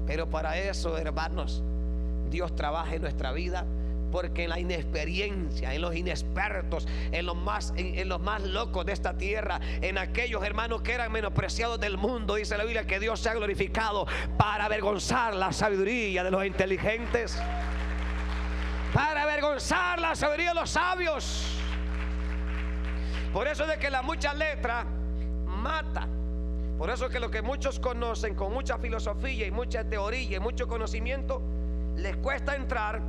Pero para eso, hermanos, Dios trabaja en nuestra vida. Porque en la inexperiencia, en los inexpertos, en los más locos de esta tierra, en aquellos hermanos que eran menospreciados del mundo, dice la Biblia que Dios se ha glorificado para avergonzar la sabiduría de los inteligentes, para avergonzar la sabiduría de los sabios. Por eso es de que la mucha letra mata. Por eso es que lo que muchos conocen con mucha filosofía y mucha teoría y mucho conocimiento, les cuesta entrar,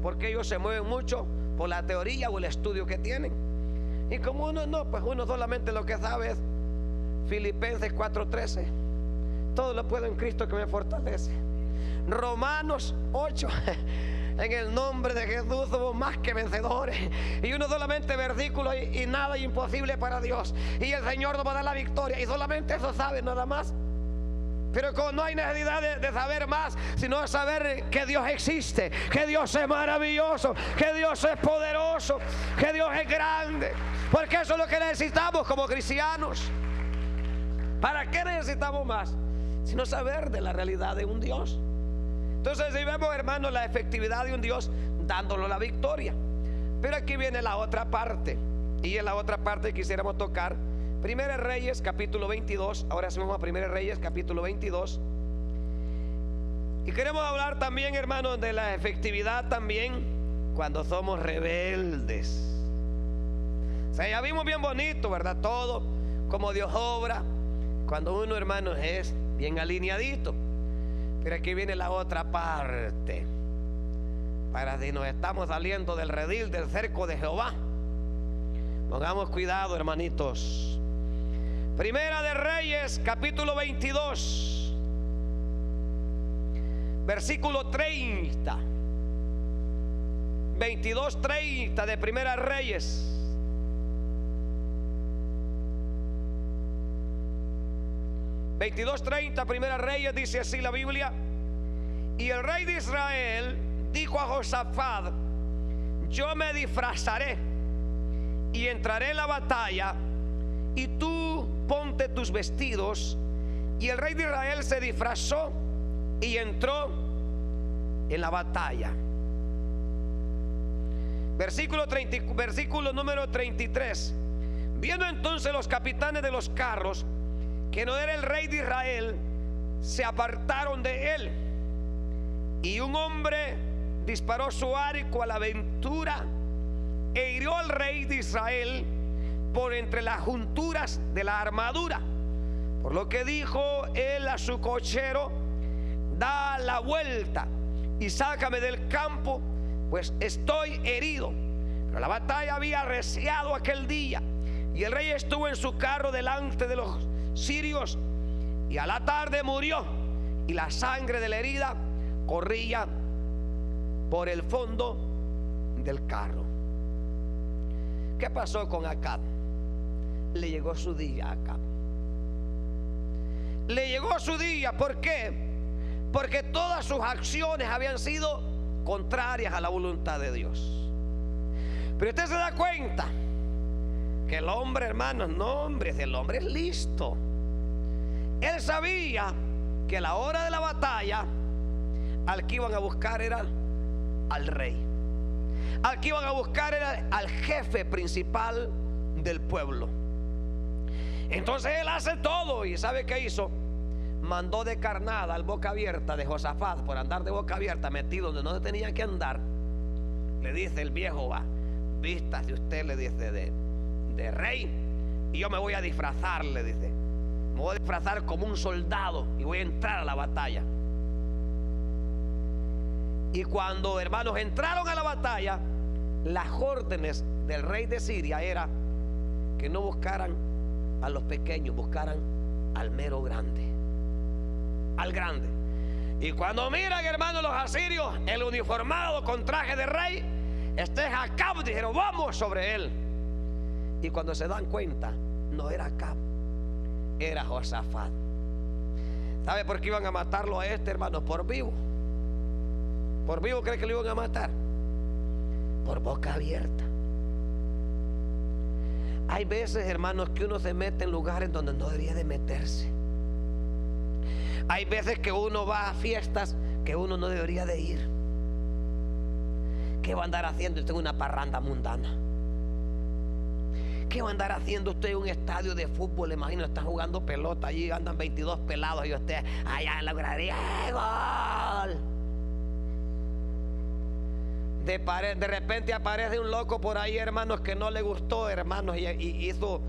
porque ellos se mueven mucho por la teoría o el estudio que tienen. Y como uno no, pues uno solamente lo que sabe es Filipenses 4:13. Todo lo puedo en Cristo que me fortalece. Romanos 8. En el nombre de Jesús somos más que vencedores. Y uno solamente versículos y nada imposible para Dios. Y el Señor nos va a dar la victoria. Y solamente eso sabe, nada más. Pero como no hay necesidad de saber más, sino de saber que Dios existe, que Dios es maravilloso, que Dios es poderoso, que Dios es grande. Porque eso es lo que necesitamos como cristianos. ¿Para qué necesitamos más? Sino saber de la realidad de un Dios. Entonces, si vemos, hermanos, la efectividad de un Dios dándolo la victoria. Pero aquí viene la otra parte. Y en la otra parte quisiéramos tocar Primera Reyes capítulo 22. Ahora sí vamos a Primera Reyes capítulo 22. Y queremos hablar también, hermanos, de la efectividad también cuando somos rebeldes. O sea, ya vimos bien bonito, ¿verdad? Todo, como Dios obra cuando uno, hermanos, es bien alineadito. Pero aquí viene la otra parte. Para si nos estamos saliendo del redil, del cerco de Jehová, pongamos cuidado, hermanitos. Primera de Reyes capítulo 22 versículo 30. 22:30 de Primera Reyes. Primera Reyes, dice así la Biblia: y el rey de Israel dijo a Josafat: yo me disfrazaré y entraré en la batalla, y tú ponte tus vestidos. Y el rey de Israel se disfrazó y entró en la batalla. Versículo número 33. Viendo entonces los capitanes de los carros que no era el rey de Israel, se apartaron de él, y un hombre disparó su arco a la aventura e hirió al rey de Israel por entre las junturas de la armadura. Por lo que dijo él a su cochero: da la vuelta y sácame del campo, pues estoy herido. Pero la batalla había arreciado aquel día, Y el rey estuvo en su carro delante de los sirios, y a la tarde murió, y la sangre de la herida corría por el fondo del carro. ¿Qué pasó con Acab? Le llegó su día a Acab. Le llegó su día. ¿Por qué? Porque todas sus acciones habían sido contrarias a la voluntad de Dios. Pero usted se da cuenta que el hombre, hermanos, no, hombre, el hombre es listo. Él sabía que a la hora de la batalla al que iban a buscar era al rey. Al que iban a buscar era al jefe principal del pueblo. Entonces él hace todo. ¿Y sabe qué hizo? Mandó de carnada al boca abierta de Josafat, por andar de boca abierta, metido donde no tenía que andar. Le dice el viejo: va, vístase usted, le dice, de rey, y yo me voy a disfrazar, le dice. Me voy a disfrazar como un soldado y voy a entrar a la batalla. Y cuando, hermanos, entraron a la batalla, las órdenes del rey de Siria era que no buscaran a los pequeños, buscaran al mero grande, al grande. Y cuando miran, hermanos, los asirios, el uniformado con traje de rey, este es Acab, dijeron: vamos sobre él. Y cuando se dan cuenta, no era Acab, era Josafat. ¿Sabe por qué iban a matarlo a este, hermanos? Por vivo. ¿Por vivo cree que lo iban a matar? Por boca abierta. Hay veces, hermanos, que uno se mete en lugares donde no debería de meterse. Hay veces que uno va a fiestas que uno no debería de ir. ¿Qué va a andar haciendo usted en una parranda mundana? ¿Qué va a andar haciendo usted en un estadio de fútbol? Imagino, está jugando pelota, allí andan 22 pelados y usted allá en la gradería, ¡gol! De repente aparece un loco por ahí, hermanos, que no le gustó, hermanos, y hizo,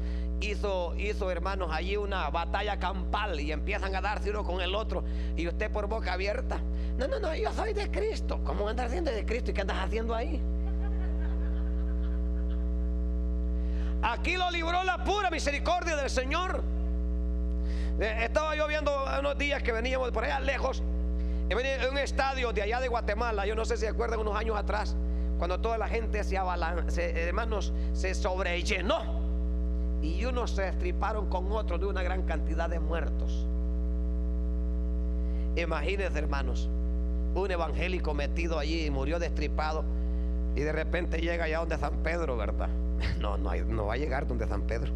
hermanos, allí una batalla campal, y empiezan a darse uno con el otro, y usted por boca abierta: no, yo soy de Cristo. ¿Cómo andas siendo de Cristo? ¿Y qué andas haciendo ahí? Aquí lo libró la pura misericordia del Señor. Estaba yo viendo unos días que veníamos por allá lejos, en un estadio de allá de Guatemala. Yo no sé si se acuerdan, unos años atrás, cuando toda la gente hermanos, se sobrellenó, y unos se estriparon con otros de una gran cantidad de muertos. Imagínense, hermanos, un evangélico metido allí y murió destripado, y de repente llega allá donde San Pedro, ¿verdad? No va a llegar donde San Pedro.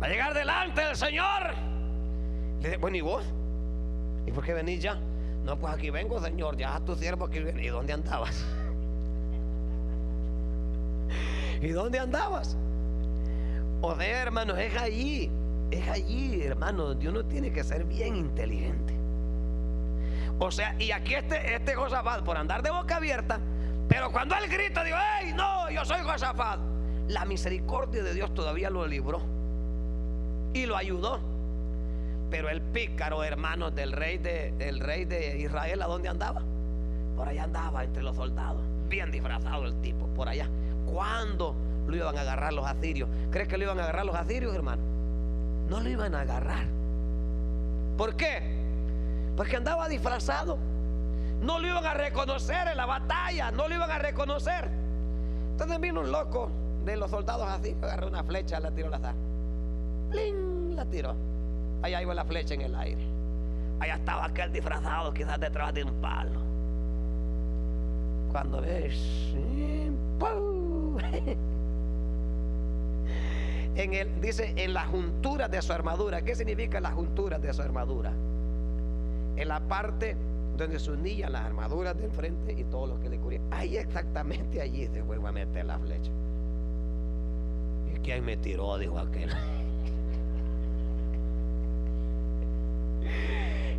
Va a llegar delante del Señor. Le dice: bueno, ¿y vos? ¿Y por qué venís ya? No, pues aquí vengo, Señor, ya tu siervo aquí viene. ¿Y dónde andabas? ¿Y dónde andabas? O sea, hermanos, es allí, hermanos, Dios no tiene que ser bien inteligente. O sea, y aquí este Josafat, por andar de boca abierta, pero cuando él grita, digo: ¡ey, no, yo soy Josafat! La misericordia de Dios todavía lo libró y lo ayudó. Pero el pícaro, hermanos, del rey de Israel, ¿a dónde andaba? Por allá andaba entre los soldados, bien disfrazado el tipo, por allá. ¿Cuándo lo iban a agarrar los asirios? ¿Crees que lo iban a agarrar los asirios, hermano? No lo iban a agarrar. ¿Por qué? Porque andaba disfrazado. No lo iban a reconocer en la batalla, no lo iban a reconocer. Entonces vino un loco de los soldados así, agarró una flecha, la tiró al azar. ¡Pling! La tiró. Allá iba la flecha en el aire. Allá estaba aquel disfrazado, quizás detrás de un palo. Cuando ves, ¡pum! Dice, en las junturas de su armadura. ¿Qué significa las junturas de su armadura? En la parte donde se unían las armaduras del frente y todo lo que le cubría. Ahí, exactamente allí se fue a meter la flecha. ¿Y quién me tiró? Dijo aquel.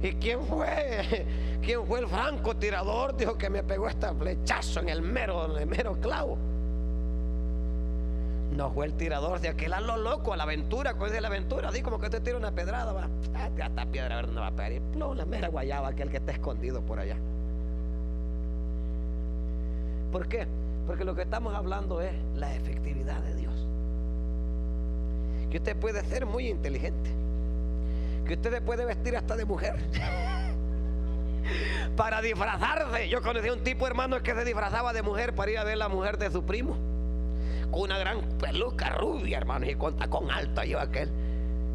¿Y quién fue? ¿Quién fue el francotirador? Dijo que me pegó este flechazo en el mero clavo. No fue el tirador de aquel, a lo loco, a la aventura. ¿Cuál es la aventura? Así como que te tira una pedrada, va. Hasta piedra, a ver dónde va a pegar. Y plum, la mera guayaba, aquel que está escondido por allá. ¿Por qué? Porque lo que estamos hablando es la efectividad de Dios. que usted puede ser muy inteligente, que usted se puede vestir hasta de mujer para disfrazarse. Yo conocí a un tipo, hermanos, que se disfrazaba de mujer para ir a ver la mujer de su primo, con una gran peluca rubia, hermanos, y con tacón alto. Yo aquel,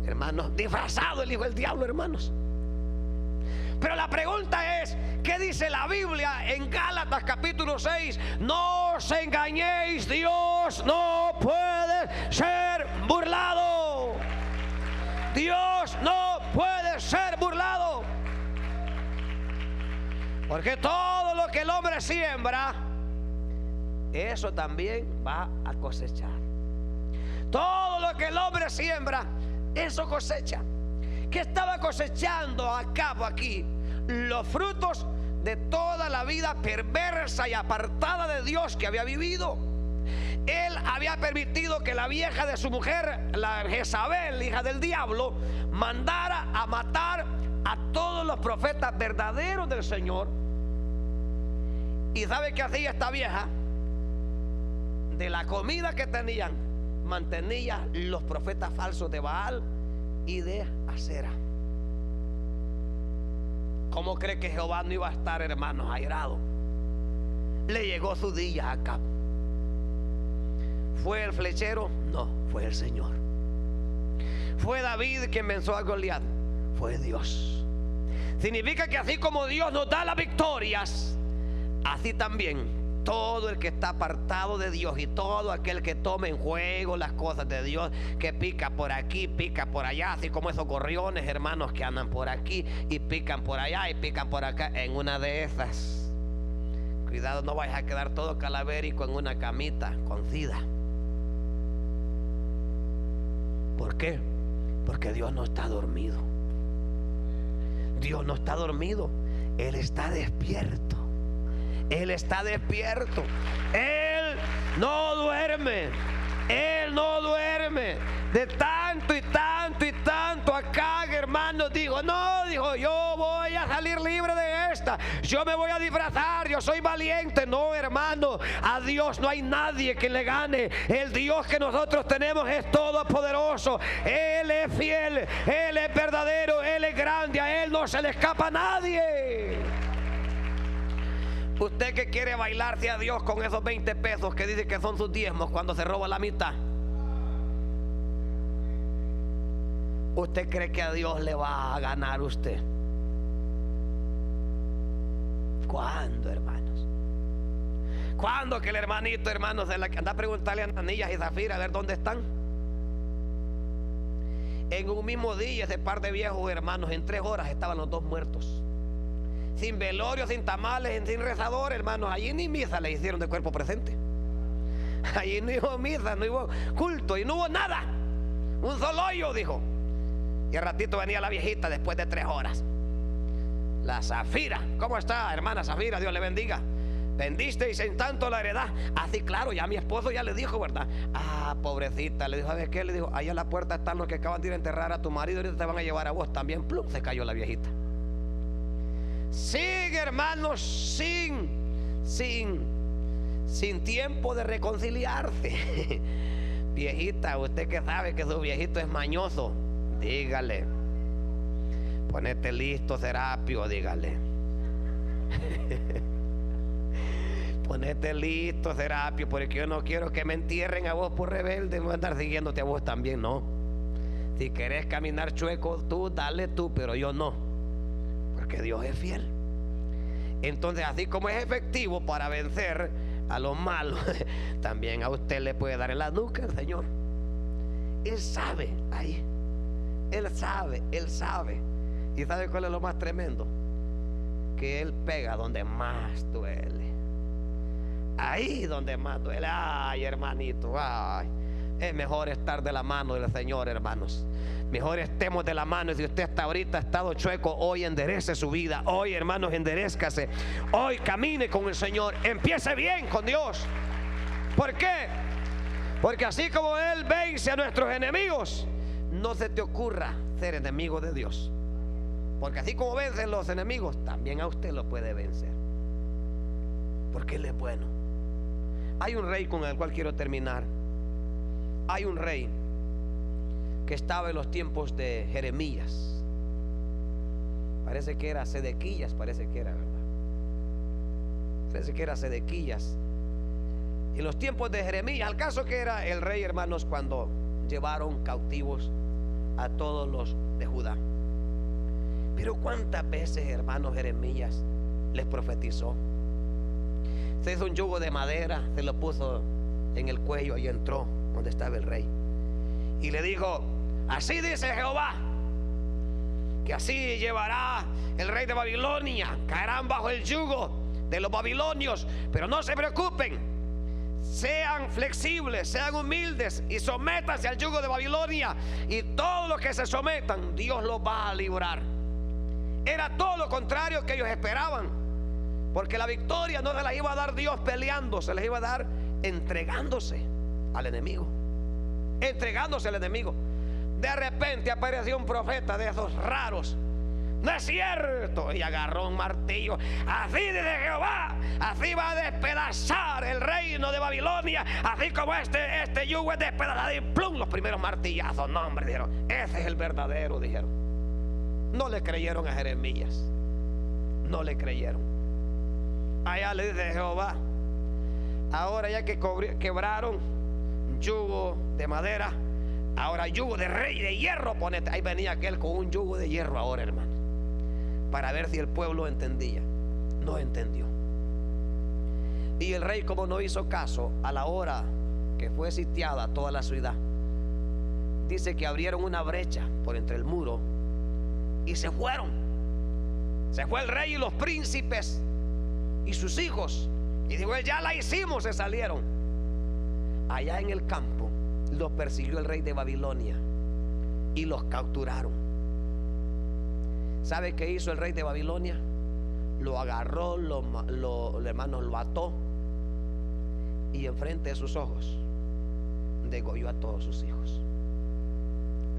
hermanos, disfrazado el hijo del diablo, hermanos. Pero la pregunta es, ¿qué dice la Biblia en Gálatas capítulo 6? No os engañéis, Dios no puede ser burlado. Dios no puede ser burlado. Porque todo lo que el hombre siembra, eso también va a cosechar. Todo lo que el hombre siembra, eso cosecha. ¿Qué estaba cosechando Acab aquí? Los frutos de toda la vida perversa y apartada de Dios que había vivido. Él había permitido que la vieja de su mujer, la Jezabel, hija del diablo, mandara a matar a todos los profetas verdaderos del Señor. ¿Y sabe qué hacía esta vieja? De la comida que tenían, mantenía los profetas falsos de Baal y de Acera. ¿Cómo cree que Jehová no iba a estar, hermanos, airado? Le llegó su día a Acab. ¿Fue el flechero? No, fue el Señor. ¿Fue David quien venció a Goliat? Fue Dios. Significa que así como Dios nos da las victorias, así también todo el que está apartado de Dios y todo aquel que tome en juego las cosas de Dios, que pica por aquí, pica por allá, así como esos gorriones, hermanos, que andan por aquí y pican por allá y pican por acá, en una de esas, cuidado, no vayas a quedar todo calavérico en una camita con sida. ¿Por qué? Porque Dios no está dormido. Dios no está dormido, Él está despierto. Él está despierto. Él no duerme. Él no duerme. De tanto y tanto y tanto acá, hermanos, dijo, no, dijo, yo voy a salir libre de esta. Yo me voy a disfrazar, yo soy valiente. No, hermano, a Dios no hay nadie que le gane. El Dios que nosotros tenemos es todopoderoso. Él es fiel, Él es verdadero, Él es grande. A Él no se le escapa a nadie. Usted que quiere bailarse a Dios con esos 20 pesos que dice que son sus diezmos cuando se roba la mitad, ¿usted cree que a Dios le va a ganar usted? ¿Cuándo, hermanos? ¿Cuándo que el hermanito, hermanos, anda a preguntarle a Ananías y Zafira a ver dónde están? En un mismo día, ese par de viejos hermanos, en 3 horas estaban los dos muertos. Sin velorio, sin tamales, sin rezador, hermanos. Allí ni misa le hicieron de cuerpo presente. Allí no hubo misa, no hubo culto y no hubo nada. Un solo hoyo, dijo. Y al ratito venía la viejita después de 3 horas. La Zafira. ¿Cómo está, hermana Zafira? Dios le bendiga. Bendisteis en tanto la heredad. Así, claro, ya mi esposo ya le dijo, ¿verdad? Ah, pobrecita, le dijo, ¿sabes qué? Le dijo, allá a la puerta están los que acaban de ir a enterrar a tu marido. Ahorita te van a llevar a vos también. Plum, se cayó la viejita. Sin, hermanos, sin tiempo de reconciliarse. Viejita, usted que sabe que su viejito es mañoso, dígale, ponete listo, Serapio, dígale. Ponete listo, Serapio, porque yo no quiero que me entierren a vos por rebelde. No voy a andar siguiéndote a vos también, no. Si querés caminar chueco tú, dale tú, pero yo no. Porque Dios es fiel. Entonces, así como es efectivo para vencer a los malos, también a usted le puede dar en la nuca el Señor. Él sabe ahí. Él sabe. ¿Y sabe cuál es lo más tremendo? Que Él pega donde más duele. Ahí donde más duele. Ay, hermanito, ay. Es mejor estar de la mano del Señor, hermanos. Mejor estemos de la mano. Si usted hasta ahorita ha estado chueco, hoy enderece su vida. Hoy, hermanos, enderezcase. Hoy camine con el Señor. Empiece bien con Dios. ¿Por qué? Porque así como Él vence a nuestros enemigos, no se te ocurra ser enemigo de Dios. Porque así como vencen los enemigos, también a usted lo puede vencer. Porque Él es bueno. Hay un rey con el cual quiero terminar. Hay un rey que estaba en los tiempos de Jeremías. Parece que era Sedequías, parece que era, ¿verdad? Parece que era Sedequías. En los tiempos de Jeremías, al caso que era el rey, hermanos, cuando llevaron cautivos a todos los de Judá. Pero cuántas veces, hermanos, Jeremías les profetizó. Se hizo un yugo de madera, se lo puso en el cuello y entró donde estaba el rey. Y le dijo: así dice Jehová, que así llevará el rey de Babilonia, caerán bajo el yugo de los babilonios, pero no se preocupen, sean flexibles, sean humildes y sométanse al yugo de Babilonia, y todos los que se sometan, Dios los va a librar. Era todo lo contrario que ellos esperaban, porque la victoria no se la iba a dar Dios peleando, se les iba a dar entregándose al enemigo. Entregándose al enemigo. De repente apareció un profeta de esos raros. No es cierto. Y agarró un martillo. Así dice Jehová, así va a despedazar el reino de Babilonia, así como este yugo es despedazado. Y plum, los primeros martillazos. No, hombre, dijeron, ese es el verdadero, dijeron. No le creyeron a Jeremías. No le creyeron. Allá le dice Jehová: ahora ya que quebraron yugo de madera, ahora yugo de rey de hierro ponete. Ahí venía aquel con un yugo de hierro ahora, hermano, para ver si el pueblo entendía. No entendió. Y el rey, como no hizo caso, a la hora que fue sitiada toda la ciudad, dice que abrieron una brecha por entre el muro y se fueron. Se fue el rey y los príncipes y sus hijos, y dijo: ya la hicimos. Se salieron. Allá en el campo los persiguió el rey de Babilonia y los capturaron. ¿Sabe qué hizo el rey de Babilonia? Lo agarró, hermanos, lo ató, y enfrente de sus ojos degolló a todos sus hijos.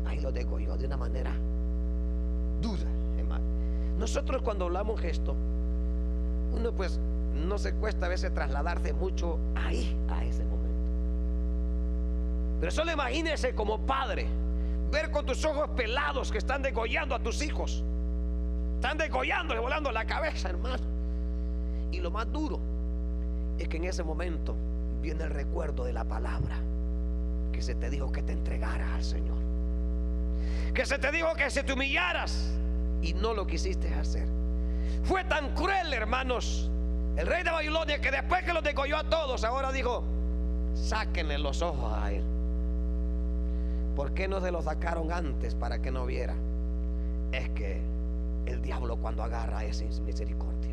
Ahí los degolló de una manera dura, hermano. Nosotros cuando hablamos esto, uno pues no se cuesta a veces trasladarse mucho ahí, a ese momento. Pero solo imagínese como padre ver con tus ojos pelados que están degollando a tus hijos. Están degollando, volando la cabeza, hermano. Y lo más duro es que en ese momento viene el recuerdo de la palabra que se te dijo que te entregaras al Señor, que se te dijo que se te humillaras, y no lo quisiste hacer. Fue tan cruel, hermanos, el rey de Babilonia, que después que los degolló a todos, ahora dijo: sáquenle los ojos a él. ¿Por qué no se los sacaron antes para que no viera? Es que el diablo, cuando agarra, es misericordia.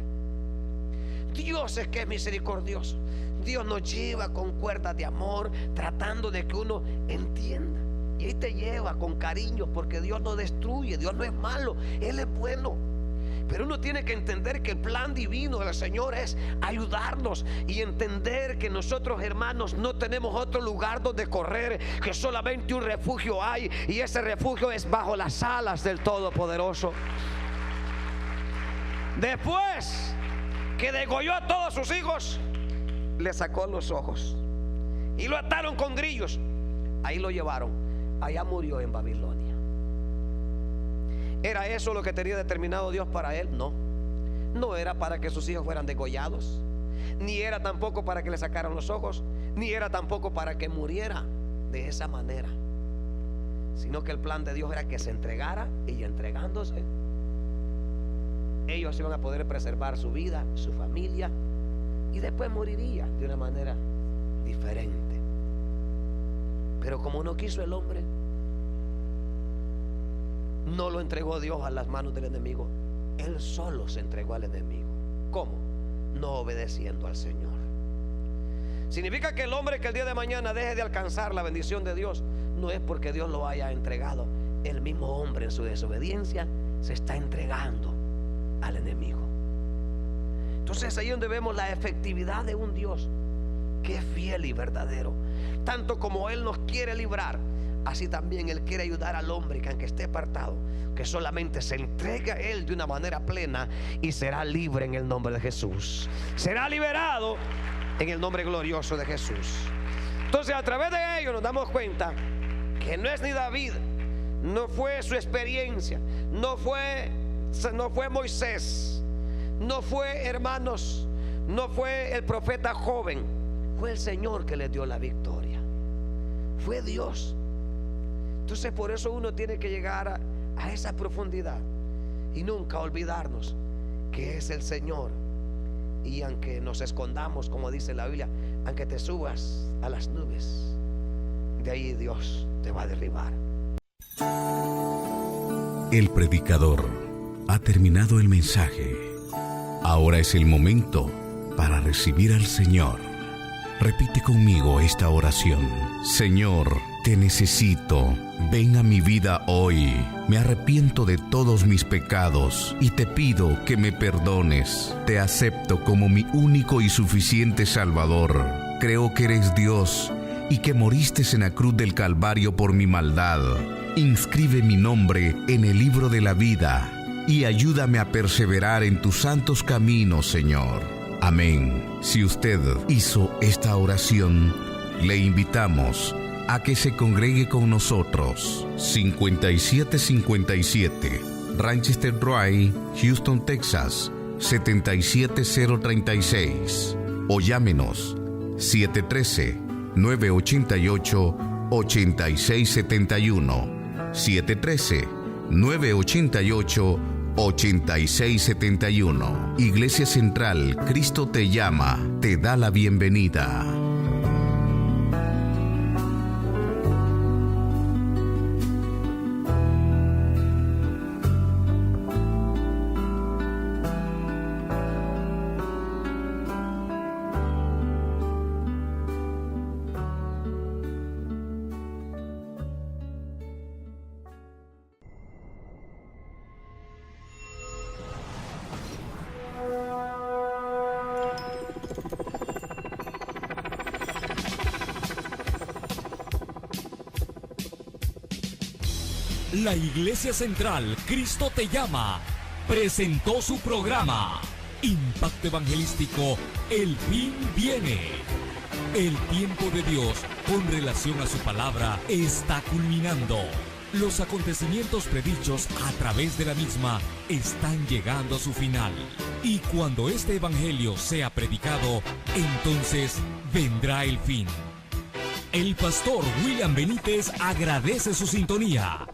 Dios es que es misericordioso. Dios nos lleva con cuerdas de amor, tratando de que uno entienda. Y ahí te lleva con cariño, porque Dios no destruye. Dios no es malo, Él es bueno. Pero uno tiene que entender que el plan divino del Señor es ayudarnos, y entender que nosotros, hermanos, no tenemos otro lugar donde correr, que solamente un refugio hay, y ese refugio es bajo las alas del Todopoderoso. Después que degolló a todos sus hijos, le sacó los ojos y lo ataron con grillos. Ahí lo llevaron. Allá murió en Babilonia. ¿Era eso lo que tenía determinado Dios para él? No. No era para que sus hijos fueran degollados, ni era tampoco para que le sacaran los ojos, ni era tampoco para que muriera de esa manera, sino que el plan de Dios era que se entregara, y entregándose, ellos iban a poder preservar su vida, su familia, y después moriría de una manera diferente. Pero como no quiso el hombre, no lo entregó Dios a las manos del enemigo. Él solo se entregó al enemigo. ¿Cómo? No obedeciendo al Señor. Significa que el hombre que el día de mañana deje de alcanzar la bendición de Dios, no es porque Dios lo haya entregado. El mismo hombre, en su desobediencia, se está entregando al enemigo. Entonces ahí es donde vemos la efectividad de un Dios que es fiel y verdadero. Tanto como Él nos quiere librar, así también Él quiere ayudar al hombre que, aunque esté apartado, que solamente se entregue a Él de una manera plena, y será libre en el nombre de Jesús. Será liberado en el nombre glorioso de Jesús. Entonces, a través de ello nos damos cuenta que no es ni David no fue su experiencia, no fue Moisés, no fue, hermanos, no fue el profeta joven, fue el Señor que le dio la victoria, fue Dios. Entonces por eso uno tiene que llegar a esa profundidad y nunca olvidarnos que es el Señor. Y aunque nos escondamos, como dice la Biblia, aunque te subas a las nubes, de ahí Dios te va a derribar. El predicador ha terminado el mensaje. Ahora es el momento para recibir al Señor. Repite conmigo esta oración. Señor, te necesito. Ven a mi vida hoy. Me arrepiento de todos mis pecados y te pido que me perdones. Te acepto como mi único y suficiente Salvador. Creo que eres Dios y que moriste en la cruz del Calvario por mi maldad. Inscribe mi nombre en el libro de la vida y ayúdame a perseverar en tus santos caminos, Señor. Amén. Si usted hizo esta oración, le invitamos a que se congregue con nosotros. 5757 Ranchester Drive, Houston, Texas 77036, o llámenos 713-988-8671, 713-988-8671. Iglesia Central Cristo te llama, te da la bienvenida. La Iglesia Central Cristo te llama presentó su programa Impacto Evangelístico, el fin viene. El tiempo de Dios con relación a su palabra está culminando. Los acontecimientos predichos a través de la misma están llegando a su final. Y cuando este evangelio sea predicado, entonces vendrá el fin. El pastor William Benítez agradece su sintonía.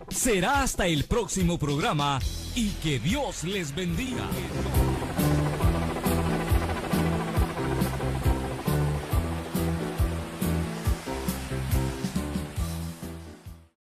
Será hasta el próximo programa y que Dios les bendiga.